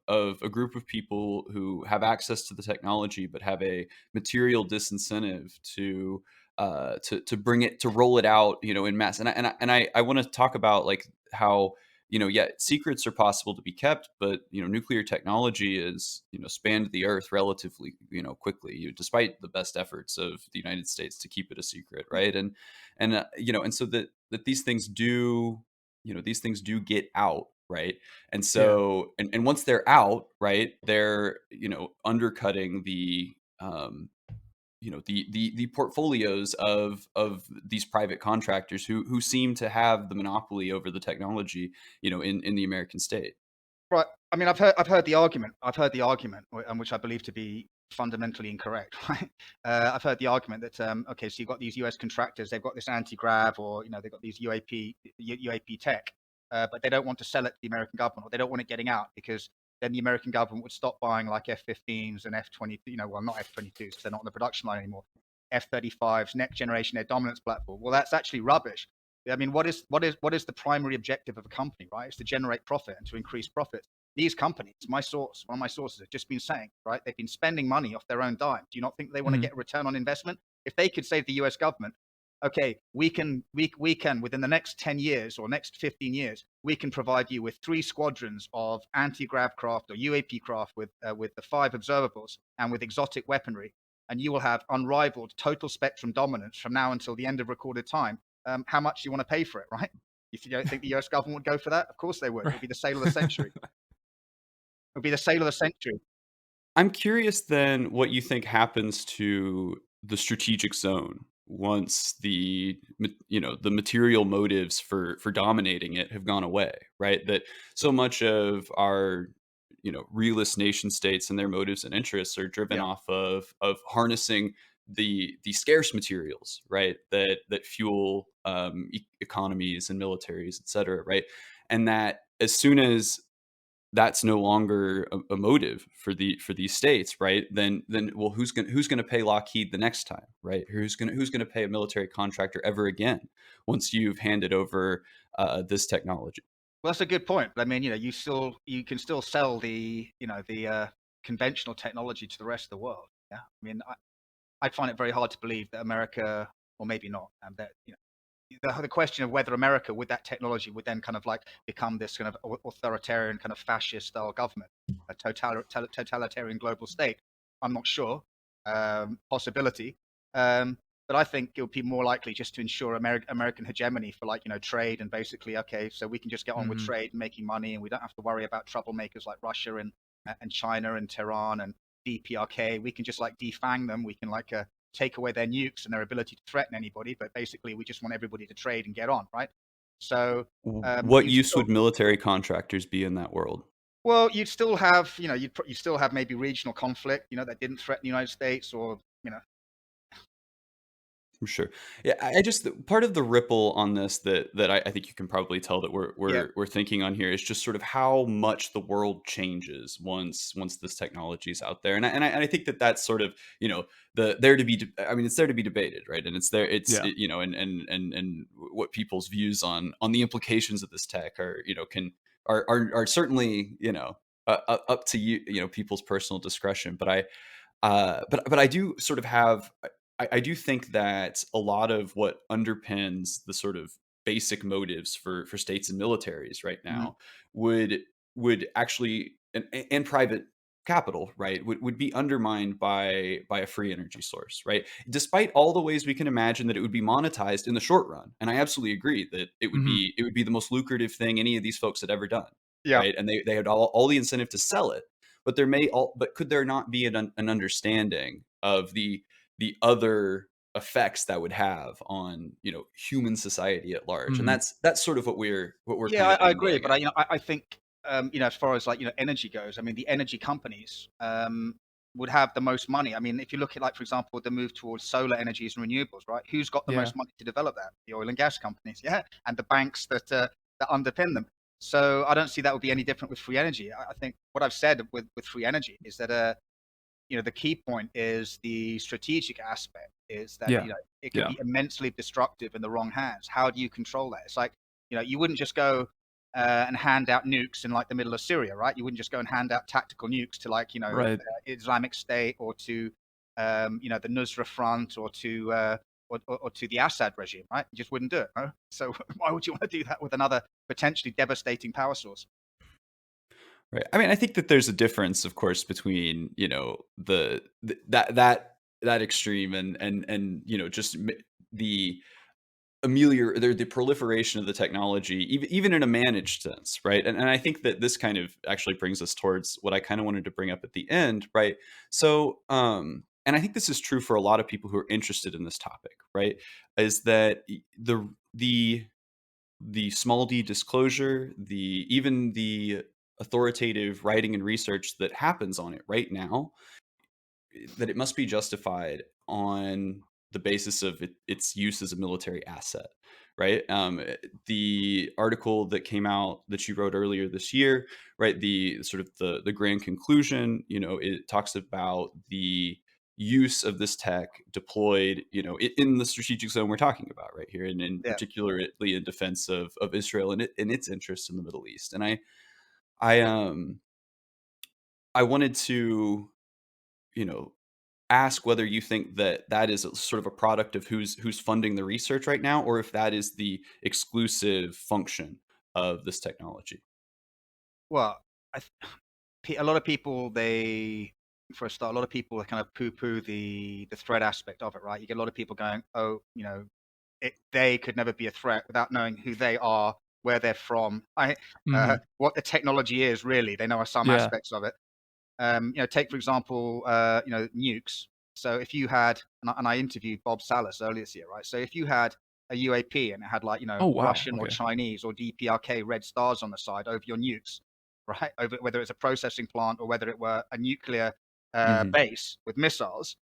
a group of people who have access to the technology but have a material disincentive to bring it to roll it out, you know, in mass. And I want to talk about like how, you know, yeah, secrets are possible to be kept, but, you know, nuclear technology is, you know, spanned the earth relatively, you know, quickly, despite the best efforts of the United States to keep it a secret, right? And you know, and so that these things do, you know, these things do get out, right? And Yeah. so, and once they're out, right, they're, you know, undercutting the you know, the portfolios of these private contractors who seem to have the monopoly over the technology, you know, in the American state. Right. I mean, I've heard the argument. I've heard the argument, which I believe to be fundamentally incorrect. Right. I've heard the argument that okay, so you've got these US contractors, they've got this anti-grav, or, you know, they've got these UAP tech, but they don't want to sell it to the American government, or they don't want it getting out because then the American government would stop buying like F-15s and F-20, you know, well, not F-22s because they're not on the production line anymore. F-35s, next generation air dominance platform. Well, that's actually rubbish. I mean, what is the primary objective of a company, right? It's to generate profit and to increase profits. These companies, one of my sources, have just been saying, right, they've been spending money off their own dime. Do you not think they want to Mhm. get a return on investment? If they could say to the US government, okay, we can within the next 10 years or next 15 years, we can provide you with 3 squadrons of anti-grav craft or UAP craft with the 5 observables and with exotic weaponry, and you will have unrivaled total spectrum dominance from now until the end of recorded time. How much do you want to pay for it, right? If you don't think the US government would go for that, of course they would. It would be the sale of the century. It would be the sale of the century. I'm curious then what you think happens to the strategic zone once the material motives for dominating it have gone away, right? That so much of our realist nation states and their motives and interests are driven Yeah. off of harnessing the scarce materials, right? That fuel economies and militaries, et cetera, right? And that as soon as that's no longer a motive for these states, right? Then well, who's gonna pay Lockheed the next time, right? Who's gonna pay a military contractor ever again once you've handed over this technology? Well, that's a good point. But I mean, you can still sell the conventional technology to the rest of the world. Yeah. I mean, I'd find it very hard to believe that America, or maybe not, that the question of whether America with that technology would then kind of like become this kind of authoritarian kind of fascist style government, a totalitarian global state. I'm not sure. Possibility. But I think it would be more likely just to ensure American hegemony for like, trade and basically, okay, so we can just get on with Mhm. trade and making money and we don't have to worry about troublemakers like Russia and China and Tehran and DPRK. We can just like defang them. We can like take away their nukes and their ability to threaten anybody. But basically, we just want everybody to trade and get on, right? So What you use still, would military contractors be in that world? well, you'd still have, you still have maybe regional conflict, that didn't threaten the United States, or I'm sure. Yeah, I just part of the ripple on this that I think you can probably tell that we're yeah, we're we're thinking on here is just sort of how much the world changes once this technology is out there, and I think that's sort of the there to be I mean it's there to be debated, right? And it's there Yeah. and what people's views on the implications of this tech are can are certainly up to people's personal discretion, but but I do sort of have I do think that a lot of what underpins the sort of basic motives for states and militaries right mhm, now would would actually and private capital, right, would be undermined by a free energy source, right? Despite all the ways we can imagine that it would be monetized in the short run, and I absolutely agree that Mhm. it would be the most lucrative thing any of these folks had ever done, yeah. right? And they had all the incentive to sell it, but but could there not be an understanding of the other effects that would have on human society at large? And Mhm. that's sort of what we're Yeah, kind of I agree, angling but at. I think as far as like energy goes, I mean the energy companies would have the most money. I mean, if you look at like for example the move towards solar energies and renewables, right? Who's got the Yeah. most money to develop that? The oil and gas companies, yeah, and the banks that underpin them. So I don't see that would be any different with free energy. I think what I've said with free energy is that the key point is the strategic aspect is that Yeah. it can Yeah. be immensely destructive in the wrong hands. How do you control that? It's like you wouldn't just go and hand out nukes in like the middle of Syria, right? You wouldn't just go and hand out tactical nukes to like Right. Islamic State or to the Nusra Front or to or to the Assad regime, right? You just wouldn't do it. No? So why would you want to do that with another potentially devastating power source? Right. I mean, I think that there's a difference, of course, between that extreme and just the the proliferation of the technology, even in a managed sense, right? And I think that this kind of actually brings us towards what I kind of wanted to bring up at the end, right? So, and I think this is true for a lot of people who are interested in this topic, right? Is that the small d disclosure, even the authoritative writing and research that happens on it right now, that it must be justified on the basis of its use as a military asset, right? The article that came out that you wrote earlier this year, right? The sort of the grand conclusion, it talks about the use of this tech deployed, in the strategic zone we're talking about right here, and in Yeah. particularly in defense of Israel and its interests in the Middle East. And I I wanted to, you know, ask whether you think that that is a sort of a product of who's funding the research right now, or if that is the exclusive function of this technology. Well, a lot of people, for a start, a lot of people kind of poo-poo the threat aspect of it, right? You get a lot of people going, oh, they could never be a threat without knowing who they are, where they're from, what the technology is. Really, they know some aspects of it. Take for example, nukes. So if you had, and I interviewed Bob Salas earlier this year, right? So if you had a UAP and it had Russian or Chinese or DPRK red stars on the side over your nukes, right? Over whether it's a processing plant or whether it were a nuclear base with missiles,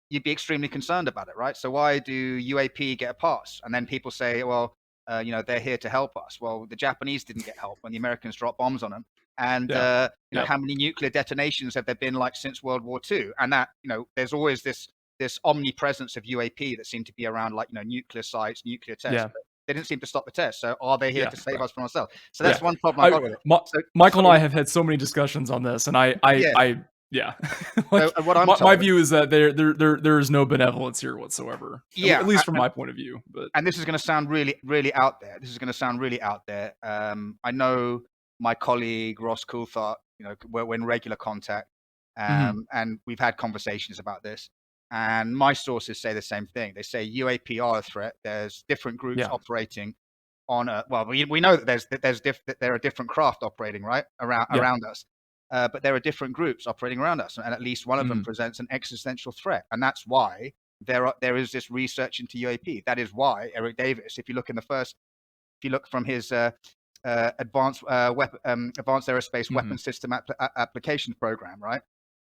you'd be extremely concerned about it, right? So why do UAP get a pass? And then people say, well, they're here to help us. Well, the Japanese didn't get help when the Americans dropped bombs on them. And how many nuclear detonations have there been since World War II? And that there's always this omnipresence of UAP that seem to be around nuclear sites, nuclear tests. But they didn't seem to stop the test. So are they here to save us from ourselves? So that's one problem I got with it. Michael and I have had so many discussions on this, and I so my view is that there is no benevolence here whatsoever. At least from my point of view. And this is going to sound really, really out there. I know my colleague Ross Coulthard, we're in regular contact, and we've had conversations about this. And my sources say the same thing. They say UAP are a threat. There's different groups operating on a. Well, we know that there are different craft operating around us. But there are different groups operating around us, and at least one of them presents an existential threat, and that's why there is this research into UAP. That is why Eric Davis, if you look from his advanced aerospace weapon system application program, right?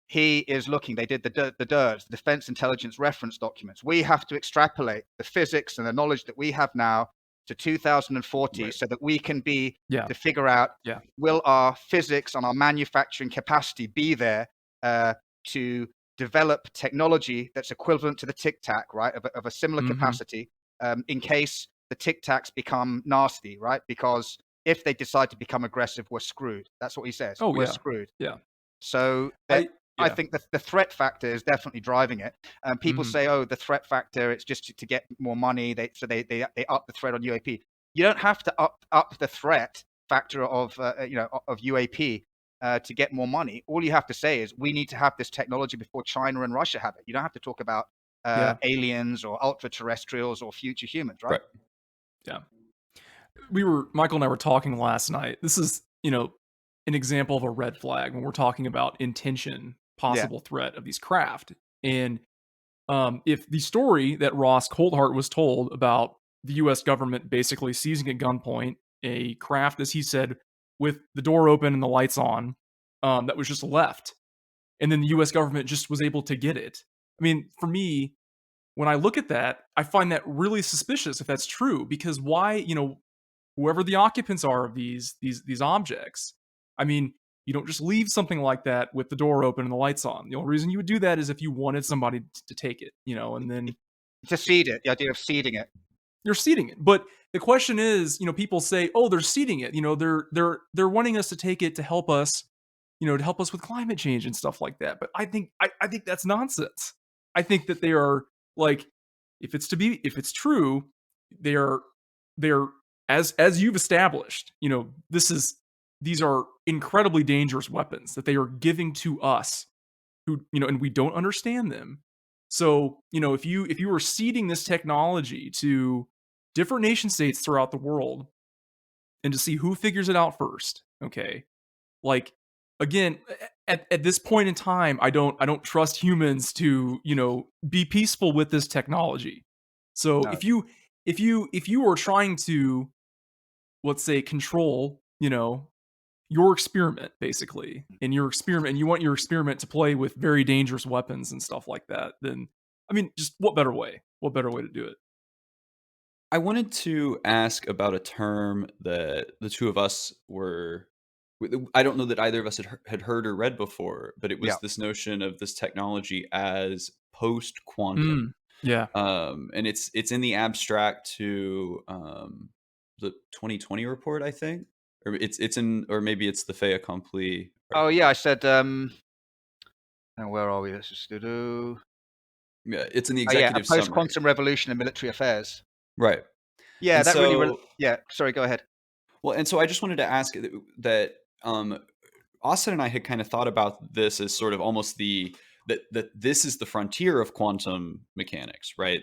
He is looking. They did the DIRDs, the Defense Intelligence Reference Documents. We have to extrapolate the physics and the knowledge that we have now to 2040, so that we can to figure out will our physics and our manufacturing capacity be there to develop technology that's equivalent to the Tic Tac, right, of a similar capacity, in case the Tic Tacs become nasty, right? Because if they decide to become aggressive, we're screwed. That's what he says. We're screwed. Yeah. So I think that the threat factor is definitely driving it. People say, oh, the threat factor, it's just to get more money. They up the threat on UAP. You don't have to up the threat factor of UAP to get more money. All you have to say is we need to have this technology before China and Russia have it. You don't have to talk about aliens or ultra-terrestrials or future humans, right? Yeah. Michael and I were talking last night. This is, an example of a red flag when we're talking about intention, possible threat of these craft. And if the story that Ross Coulthard was told about the U.S. government basically seizing at gunpoint a craft, as he said, with the door open and the lights on, that was just left, and then the U.S. government just was able to get it. I mean, for me, when I look at that, I find that really suspicious if that's true, because why, whoever the occupants are of these objects, I mean, you don't just leave something like that with the door open and the lights on. The only reason you would do that is if you wanted somebody to take it, and then to seed it. The idea of seeding it. You're seeding it. But the question is, people say, oh, they're seeding it. They're wanting us to take it to help us, to help us with climate change and stuff like that. But I think that's nonsense. I think that they are if it's true, they're as you've established, these are incredibly dangerous weapons that they are giving to us, who and we don't understand them. So if you were seeding this technology to different nation states throughout the world, and to see who figures it out first, okay, again, at this point in time, I don't trust humans to be peaceful with this technology. So if you are trying to, let's say, control your experiment, basically, and you want your experiment to play with very dangerous weapons and stuff like that, then I mean, just what better way to do it? I wanted to ask about a term that the two of us I don't know that either of us had heard or read before, but it was this notion of this technology as post-quantum. And it's in the abstract to the 2020 report, I think. Or it's in, or maybe it's the fait accompli. Oh yeah, I said. And where are we? Let's just do. Yeah, it's in the executive summary. Post-quantum revolution in military affairs. Right. Yeah, and that really. Yeah. Sorry, go ahead. Well, and so I just wanted to ask that Austin and I had kind of thought about this as sort of almost that this is the frontier of quantum mechanics, right?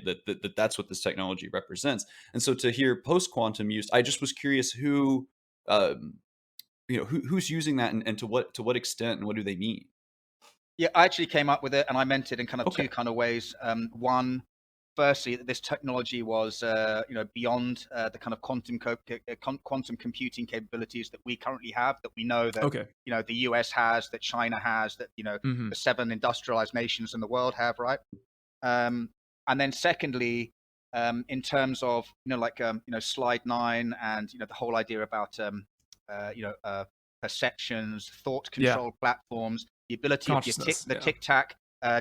That's what this technology represents. And so to hear post quantum use, I just was curious um, who's using that, and to what extent, and what do they mean? Yeah, I actually came up with it, and I meant it in kind of Okay. two kind of ways. One, firstly, that this technology was, beyond the kind of quantum computing capabilities that we currently have. That we know that Okay. the US has, that China has, that Hmm. the 7 industrialized nations in the world have, right? Um, and then secondly, in terms of slide 9, and the whole idea about perceptions, thought Yeah. control platforms, the ability of Consciousness. the Yeah. tic tac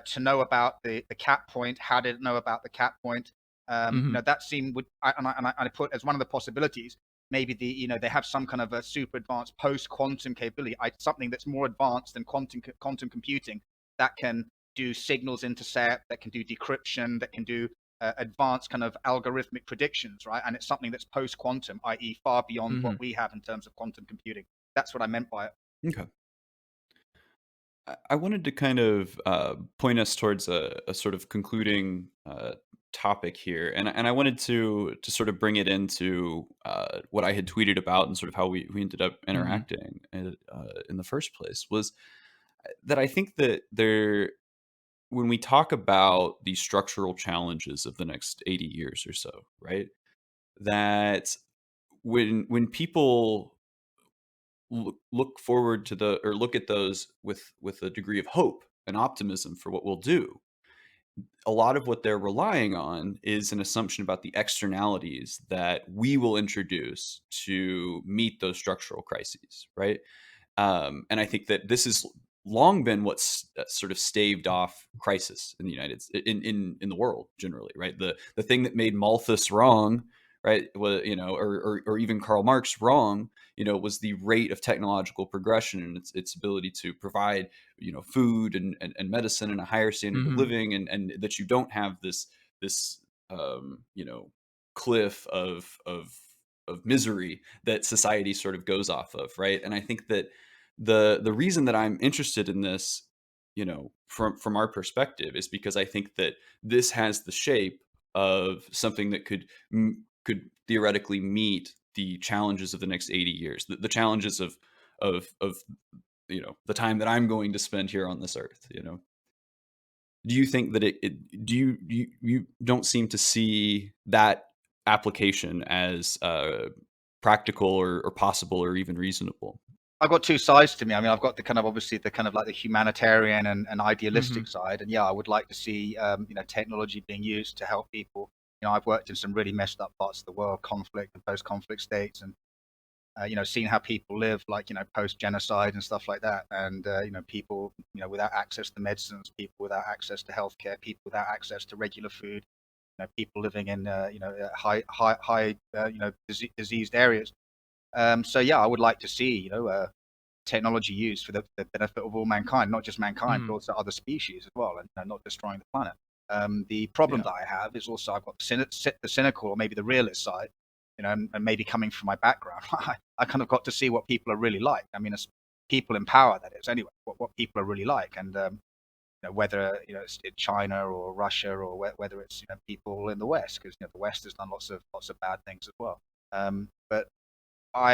to know about the cap point. How did it know about the cap point? Hmm. That seemed I put as one of the possibilities. Maybe they have some kind of a super advanced post quantum capability, something that's more advanced than quantum computing, that can do signals intercept, that can do decryption, that can do advanced kind of algorithmic predictions, right? And it's something that's post quantum, i.e., far beyond what Hmm. we have in terms of quantum computing. That's what I meant by it. Okay. I wanted to kind of point us towards a sort of concluding topic here, and I wanted to sort of bring it into what I had tweeted about, and sort of how we ended up Hmm. interacting in the first place, was that I think that when we talk about the structural challenges of the next 80 years or so, right? That when people look forward to or look at those with a degree of hope and optimism for what we'll do, a lot of what they're relying on is an assumption about the externalities that we will introduce to meet those structural crises, right? And I think that this has long been what's sort of staved off crisis in the in the world generally, right? The thing that made Malthus wrong, right, was, or even Karl Marx wrong, was the rate of technological progression and its ability to provide, food and medicine and a higher standard of Hmm. living, and that you don't have this um, you know cliff of misery that society sort of goes off of, right? And I think that the reason that I'm interested in this, from our perspective, is because I think that this has the shape of something that could theoretically meet the challenges of the next 80 years, the challenges of the time that I'm going to spend here on this earth. Do you think that you don't seem to see that application as practical or possible or even reasonable? I've got two sides to me. I mean, I've got the kind of, obviously, the kind of like the humanitarian and Hmm. idealistic side, and yeah, I would like to see technology being used to help people. I've worked in some really messed up parts of the world, conflict and post-conflict states, and seen how people live, like post-genocide and stuff like that, and people without access to medicines, people without access to healthcare, people without access to regular food, people living in high diseased areas. So yeah, I would like to see technology used for the benefit of all mankind, not just mankind, but Hmm. also other species as well, and not destroying the planet. The problem Yeah. that I have is also I've got the cynical, or maybe the realist side, and maybe coming from my background, I kind of got to see what people are really like. I mean, it's people in power, that is, anyway, what people are really like, and whether it's in China or Russia, or whether it's people in the West, because the West has done lots of bad things as well. But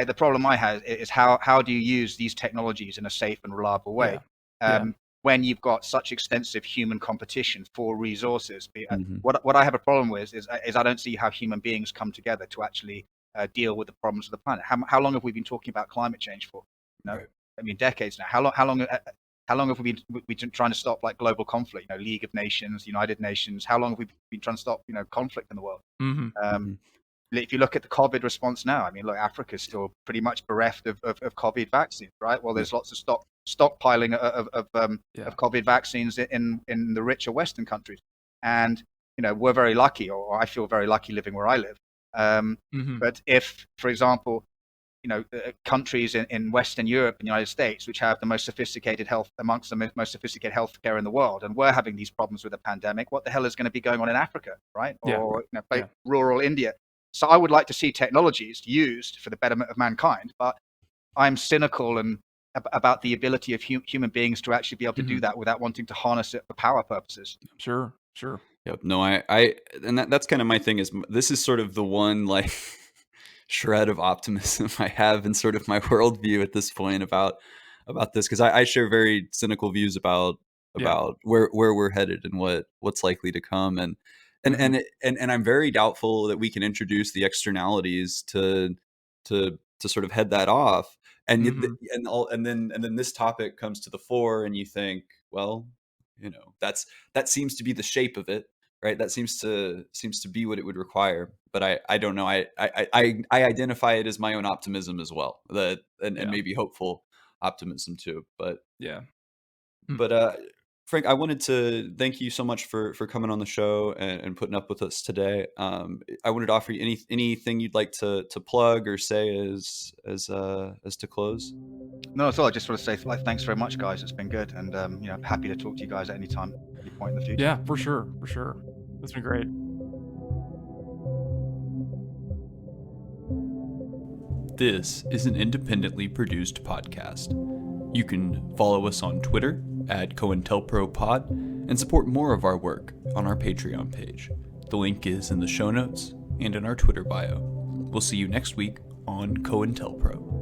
the problem I have is how do you use these technologies in a safe and reliable way Yeah. Yeah. when you've got such extensive human competition for resources? Hmm. What I have a problem with is I don't see how human beings come together to actually deal with the problems of the planet. How long have we been talking about climate change for? Right. I mean, decades now. How long have we been trying to stop like global conflict? League of Nations, United Nations. How long have we been trying to stop conflict in the world? Hmm. Um, Hmm. if you look at the COVID response now, I mean, look, Africa is still pretty much bereft of COVID vaccines, right? Well, Yeah. there's lots of stockpiling Yeah. of COVID vaccines in the richer Western countries, and we're very lucky, or I feel very lucky living where I live. Um, Hmm. but if, for example, countries in Western Europe and the United States, which have the most sophisticated health, amongst the most sophisticated healthcare in the world, and we're having these problems with the pandemic, what the hell is going to be going on in Africa, right? Yeah. Or Yeah. rural India. So I would like to see technologies used for the betterment of mankind, but I'm cynical and about the ability of human beings to actually be able to do that without wanting to harness it for power purposes. Sure. Yep. No, and that's kind of my thing. Is this is sort of the one like shred of optimism I have in sort of my worldview at this point about this, because I share very cynical views about where we're headed and what's likely to come, and I'm very doubtful that we can introduce the externalities to sort of head that off, and and then this topic comes to the fore, and you think, well, that seems to be the shape of it, right? That seems to be what it would require, but I don't know. I identify it as my own optimism as well, and maybe hopeful optimism too. But Frank, I wanted to thank you so much for coming on the show and putting up with us today. I wanted to offer you anything you'd like to plug or say as to close. No, at all. I just want to say thanks very much, guys. It's been good, and happy to talk to you guys at any time, any point in the future. Yeah, for sure. That's been great. This is an independently produced podcast. You can follow us on Twitter at COINTELPROPod and support more of our work on our Patreon page. The link is in the show notes and in our Twitter bio. We'll see you next week on COINTELPRO.